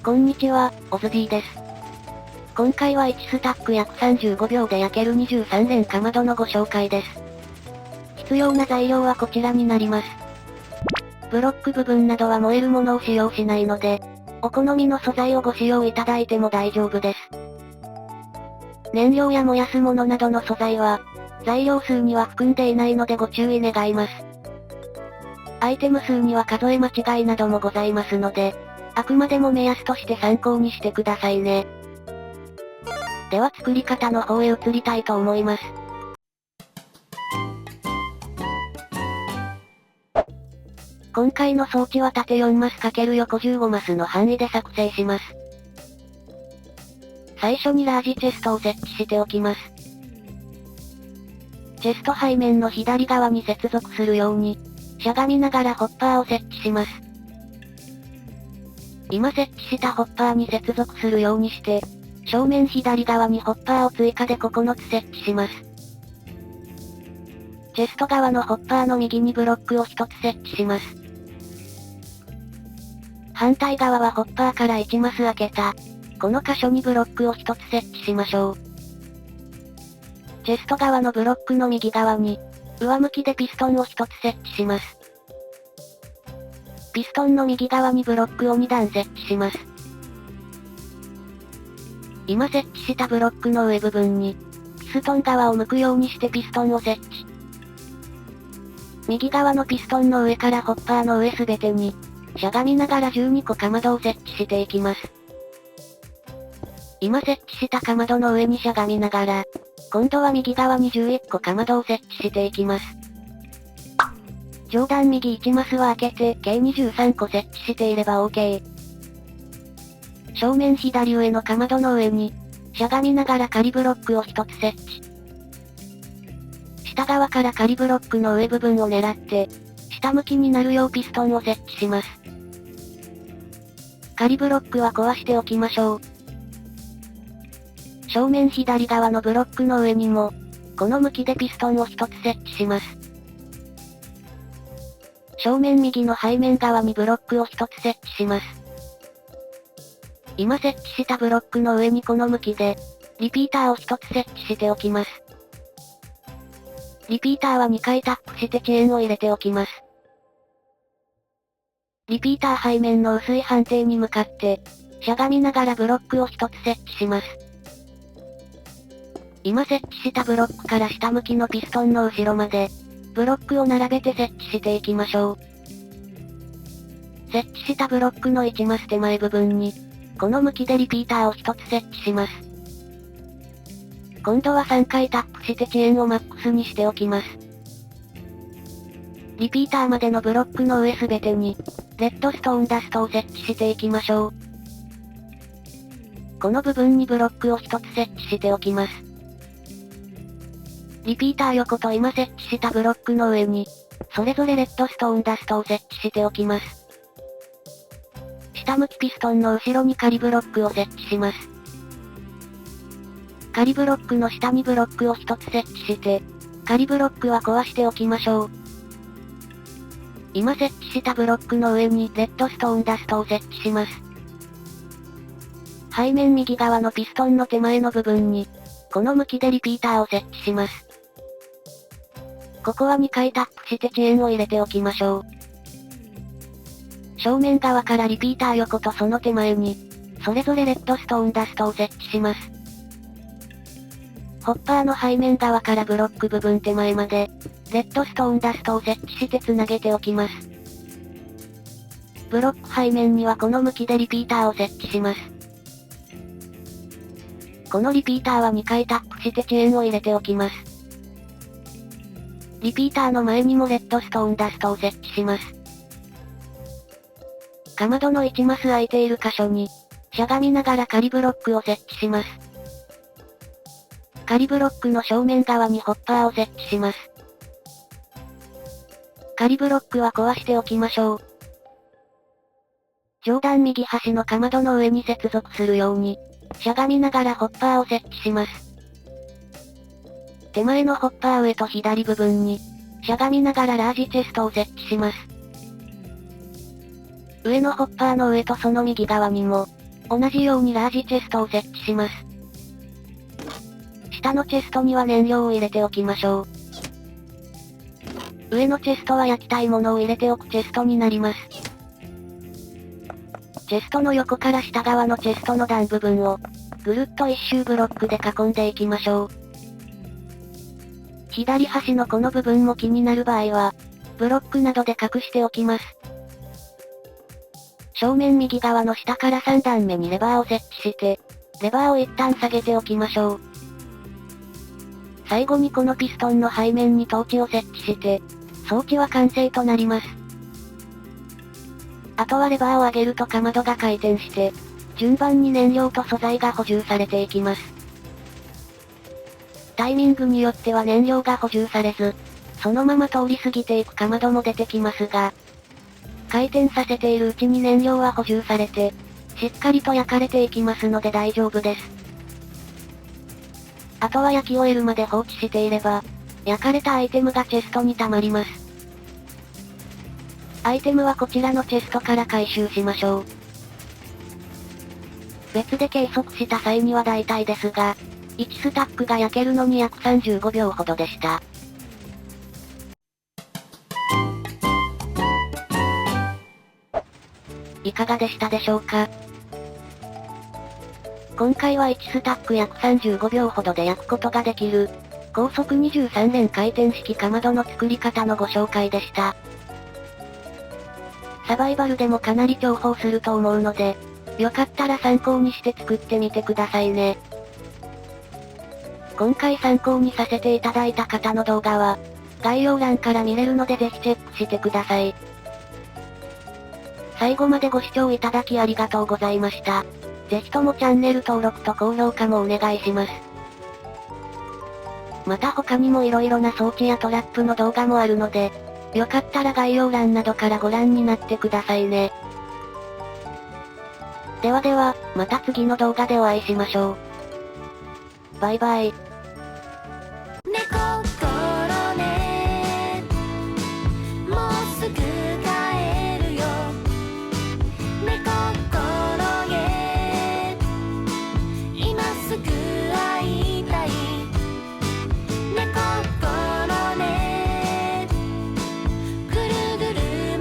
こんにちは、オズ D です。今回は1スタック約35秒で焼ける23連かまどのご紹介です。必要な材料はこちらになります。ブロック部分などは燃えるものを使用しないので、お好みの素材をご使用いただいても大丈夫です。燃料や燃やすものなどの素材は、材料数には含んでいないのでご注意願います。アイテム数には数え間違いなどもございますので、あくまでも目安として参考にしてくださいね。では作り方の方へ移りたいと思います。今回の装置は縦4マス×横15マスの範囲で作成します。最初にラージチェストを設置しておきます。チェスト背面の左側に接続するように、しゃがみながらホッパーを設置します。今設置したホッパーに接続するようにして、正面左側にホッパーを追加で9つ設置します。チェスト側のホッパーの右にブロックを1つ設置します。反対側はホッパーから1マス開けた、この箇所にブロックを1つ設置しましょう。チェスト側のブロックの右側に、上向きでピストンを1つ設置します。ピストンの右側にブロックを2段設置します。今設置したブロックの上部分に、ピストン側を向くようにしてピストンを設置。右側のピストンの上からホッパーの上すべてに、しゃがみながら12個かまどを設置していきます。今設置したかまどの上にしゃがみながら、今度は右側に11個かまどを設置していきます。上段右1マスは開けて、計23個設置していれば OK。正面左上のかまどの上に、しゃがみながら仮ブロックを1つ設置。下側から仮ブロックの上部分を狙って、下向きになるようピストンを設置します。仮ブロックは壊しておきましょう。正面左側のブロックの上にも、この向きでピストンを1つ設置します。正面右の背面側にブロックを1つ設置します。今設置したブロックの上にこの向きで、リピーターを1つ設置しておきます。リピーターは2回タップしてチェーンを入れておきます。リピーター背面の薄い判定に向かって、しゃがみながらブロックを1つ設置します。今設置したブロックから下向きのピストンの後ろまで、ブロックを並べて設置していきましょう。設置したブロックの1マス手前部分に、この向きでリピーターを1つ設置します。今度は3回タップしてチェーンをマックスにしておきます。リピーターまでのブロックの上すべてに、レッドストーンダストを設置していきましょう。この部分にブロックを1つ設置しておきます。リピーター横と今設置したブロックの上に、それぞれレッドストーンダストを設置しておきます。下向きピストンの後ろに仮ブロックを設置します。仮ブロックの下にブロックを1つ設置して、仮ブロックは壊しておきましょう。今設置したブロックの上にレッドストーンダストを設置します。背面右側のピストンの手前の部分に、この向きでリピーターを設置します。ここは2回タップしてチェーンを入れておきましょう。正面側からリピーター横とその手前に、それぞれレッドストーンダストを設置します。ホッパーの背面側からブロック部分手前まで、レッドストーンダストを設置してつなげておきます。ブロック背面にはこの向きでリピーターを設置します。このリピーターは2回タップしてチェーンを入れておきます。リピーターの前にもレッドストーンダストを設置します。かまどの1マス空いている箇所に、しゃがみながら仮ブロックを設置します。仮ブロックの正面側にホッパーを設置します。仮ブロックは壊しておきましょう。上段右端のかまどの上に接続するように、しゃがみながらホッパーを設置します。手前のホッパー上と左部分に、しゃがみながらラージチェストを設置します。上のホッパーの上とその右側にも、同じようにラージチェストを設置します。下のチェストには燃料を入れておきましょう。上のチェストは焼きたいものを入れておくチェストになります。チェストの横から下側のチェストの段部分を、ぐるっと一周ブロックで囲んでいきましょう。左端のこの部分も気になる場合は、ブロックなどで隠しておきます。正面右側の下から3段目にレバーを設置して、レバーを一旦下げておきましょう。最後にこのピストンの背面にトーチを設置して、装置は完成となります。あとはレバーを上げるとかまどが回転して、順番に燃料と素材が補充されていきます。タイミングによっては燃料が補充されず、そのまま通り過ぎていくかまども出てきますが、回転させているうちに燃料は補充されて、しっかりと焼かれていきますので大丈夫です。あとは焼き終えるまで放置していれば、焼かれたアイテムがチェストに溜まります。アイテムはこちらのチェストから回収しましょう。別で計測した際には大体ですが、1スタックが焼けるのに約35秒ほどでした。いかがでしたでしょうか？今回は1スタック約35秒ほどで焼くことができる、高速23連回転式かまどの作り方のご紹介でした。サバイバルでもかなり重宝すると思うので、よかったら参考にして作ってみてくださいね。今回参考にさせていただいた方の動画は、概要欄から見れるのでぜひチェックしてください。最後までご視聴いただきありがとうございました。ぜひともチャンネル登録と高評価もお願いします。また他にも色々な装置やトラップの動画もあるので、よかったら概要欄などからご覧になってくださいね。ではでは、また次の動画でお会いしましょう。バイバイ。猫